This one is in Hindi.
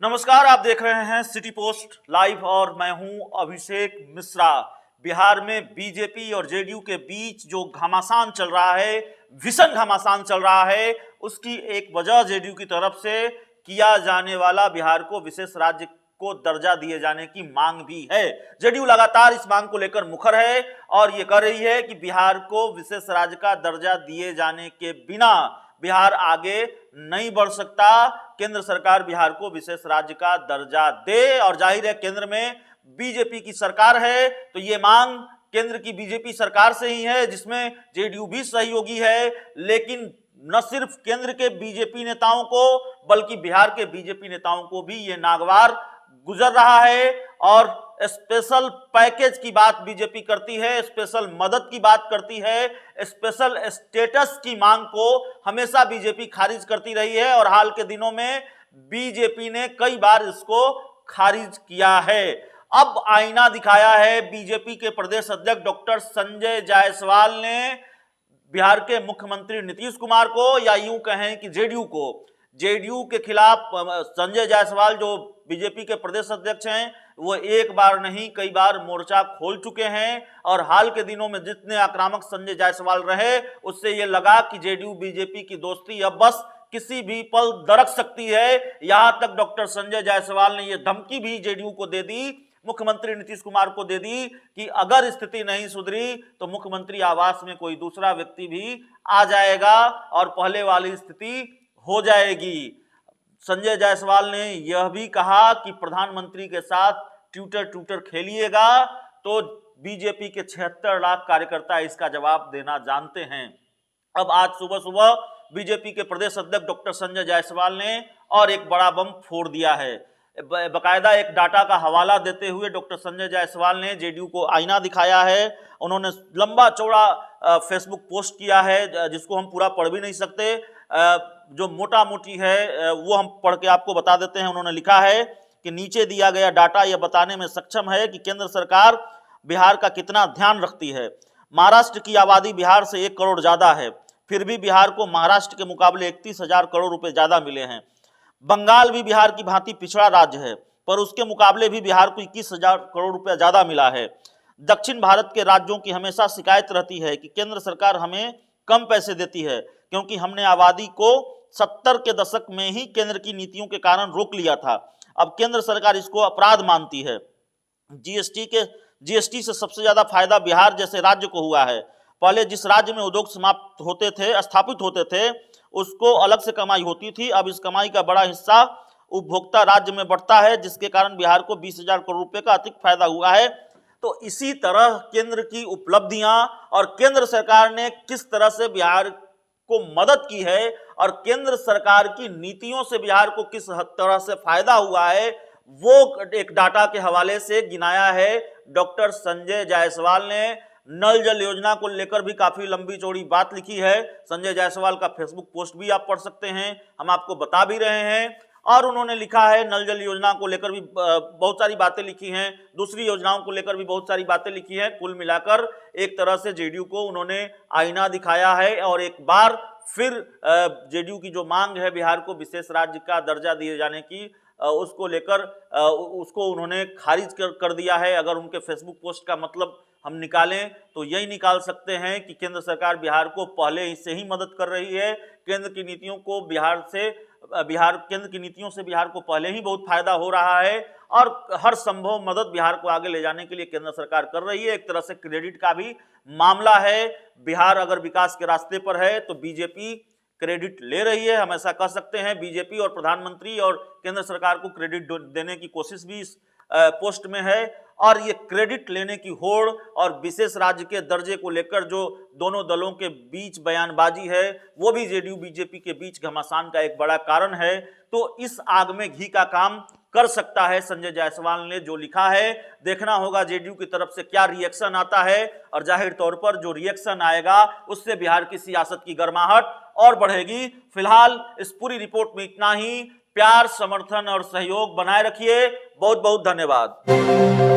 नमस्कार, आप देख रहे हैं सिटी पोस्ट लाइव और मैं हूं अभिषेक मिश्रा। बिहार में बीजेपी और जेडीयू के बीच जो घमासान चल रहा है, भीषण घमासान चल रहा है, उसकी एक वजह जेडीयू की तरफ से किया जाने वाला बिहार को विशेष राज्य को दर्जा दिए जाने की मांग भी है। जेडीयू लगातार इस मांग को लेकर मुखर है और ये कर रही है कि बिहार को विशेष राज्य का दर्जा दिए जाने के बिना बिहार आगे नहीं बढ़ सकता। केंद्र सरकार बिहार को विशेष राज्य का दर्जा दे और जाहिर है केंद्र में बीजेपी की सरकार है, तो ये मांग केंद्र की बीजेपी सरकार से ही है, जिसमें जेडीयू भी सहयोगी है। लेकिन न सिर्फ केंद्र के बीजेपी नेताओं को बल्कि बिहार के बीजेपी नेताओं को भी ये नागवार गुजर रहा है और स्पेशल पैकेज की बात बीजेपी करती है, स्पेशल मदद की बात करती है, स्पेशल स्टेटस की मांग को हमेशा बीजेपी खारिज करती रही है और हाल के दिनों में बीजेपी ने कई बार इसको खारिज किया है। अब आईना दिखाया है बीजेपी के प्रदेश अध्यक्ष डॉक्टर संजय जायसवाल ने बिहार के मुख्यमंत्री नीतीश कुमार को, या यूं कहें कि जेडीयू के खिलाफ संजय जायसवाल जो बीजेपी के प्रदेश अध्यक्ष हैं, वो एक बार नहीं कई बार मोर्चा खोल चुके हैं और हाल के दिनों में जितने आक्रामक संजय जायसवाल रहे, उससे ये लगा कि जेडीयू बीजेपी की दोस्ती अब बस किसी भी पल दरक सकती है। यहां तक डॉक्टर संजय जायसवाल ने यह धमकी भी जेडीयू को दे दी, मुख्यमंत्री नीतीश कुमार को दे दी कि अगर स्थिति नहीं सुधरी तो मुख्यमंत्री आवास में कोई दूसरा व्यक्ति भी आ जाएगा और पहले वाली स्थिति हो जाएगी। संजय जायसवाल ने यह भी कहा कि प्रधानमंत्री के साथ ट्विटर खेलिएगा, तो बीजेपी के 76 लाख कार्यकर्ता इसका जवाब देना जानते हैं। अब आज सुबह सुबह बीजेपी के प्रदेश अध्यक्ष डॉक्टर संजय जायसवाल ने और एक बड़ा बम फोड़ दिया है। बकायदा एक डाटा का हवाला देते हुए डॉक्टर संजय जायसवाल ने जेडीयू को आईना दिखाया है। उन्होंने लंबा चौड़ा फेसबुक पोस्ट किया है, जिसको हम पूरा पढ़ भी नहीं सकते, जो मोटा मोटी है वो हम पढ़ के आपको बता देते हैं। उन्होंने लिखा है कि नीचे दिया गया डाटा यह बताने में सक्षम है कि केंद्र सरकार बिहार का कितना ध्यान रखती है। महाराष्ट्र की आबादी बिहार से 1 करोड़ ज्यादा है, फिर भी बिहार को महाराष्ट्र के मुकाबले 31,000 करोड़ रुपए ज्यादा मिले हैं। बंगाल भी बिहार की भांति पिछड़ा राज्य है, पर उसके मुकाबले भी बिहार को 21,000 करोड़ रुपया ज्यादा मिला है। दक्षिण भारत के राज्यों की हमेशा शिकायत रहती है कि केंद्र सरकार हमें कम पैसे देती है, क्योंकि हमने आबादी को 70 के दशक में ही केंद्र की नीतियों के कारण रोक लिया था। अब केंद्र सरकार इसको अपराध मानती है। जीएसटी से सबसे ज्यादा फायदा बिहार जैसे राज्य को हुआ है। पहले जिस राज्य में उद्योग स्थापित होते थे उसको अलग से कमाई होती थी, अब इस कमाई का बड़ा हिस्सा उपभोक्ता राज्य में बढ़ता है, जिसके कारण बिहार को 20,000 करोड़ रुपए का अतिरिक्त फायदा हुआ है। तो इसी तरह केंद्र की उपलब्धियां और केंद्र सरकार ने किस तरह से बिहार को मदद की है और केंद्र सरकार की नीतियों से बिहार को किस तरह से फायदा हुआ है, वो एक डाटा के हवाले से गिनाया है डॉक्टर संजय जायसवाल ने। नल जल योजना को लेकर भी काफी लंबी चौड़ी बात लिखी है। संजय जायसवाल का फेसबुक पोस्ट भी आप पढ़ सकते हैं, हम आपको बता भी रहे हैं। और उन्होंने लिखा है नल जल योजना को लेकर भी बहुत सारी बातें लिखी हैं, दूसरी योजनाओं को लेकर भी बहुत सारी बातें लिखी हैं। कुल मिलाकर एक तरह से जेडीयू को उन्होंने आईना दिखाया है और एक बार फिर जेडीयू की जो मांग है बिहार को विशेष राज्य का दर्जा दिए जाने की, उसको लेकर उसको उन्होंने खारिज कर दिया है। अगर उनके फेसबुक पोस्ट का मतलब हम निकालें तो यही निकाल सकते हैं कि केंद्र सरकार बिहार को पहले से ही मदद कर रही है। केंद्र की नीतियों से बिहार को पहले ही बहुत फायदा हो रहा है और हर संभव मदद बिहार को आगे ले जाने के लिए केंद्र सरकार कर रही है। एक तरह से क्रेडिट का भी मामला है। बिहार अगर विकास के रास्ते पर है तो बीजेपी क्रेडिट ले रही है, हम ऐसा कह सकते हैं। बीजेपी और प्रधानमंत्री और केंद्र सरकार को क्रेडिट देने की कोशिश भी इस पोस्ट में है और ये क्रेडिट लेने की होड़ और विशेष राज्य के दर्जे को लेकर जो दोनों दलों के बीच बयानबाजी है, वो भी जेडीयू बीजेपी के बीच घमासान का एक बड़ा कारण है। तो इस आग में घी का काम कर सकता है संजय जायसवाल ने जो लिखा है। देखना होगा जेडीयू की तरफ से क्या रिएक्शन आता है और जाहिर तौर पर जो रिएक्शन आएगा उससे बिहार की सियासत की गर्माहट और बढ़ेगी। फिलहाल इस पूरी रिपोर्ट में इतना ही। प्यार, समर्थन और सहयोग बनाए रखिए। बहुत बहुत धन्यवाद।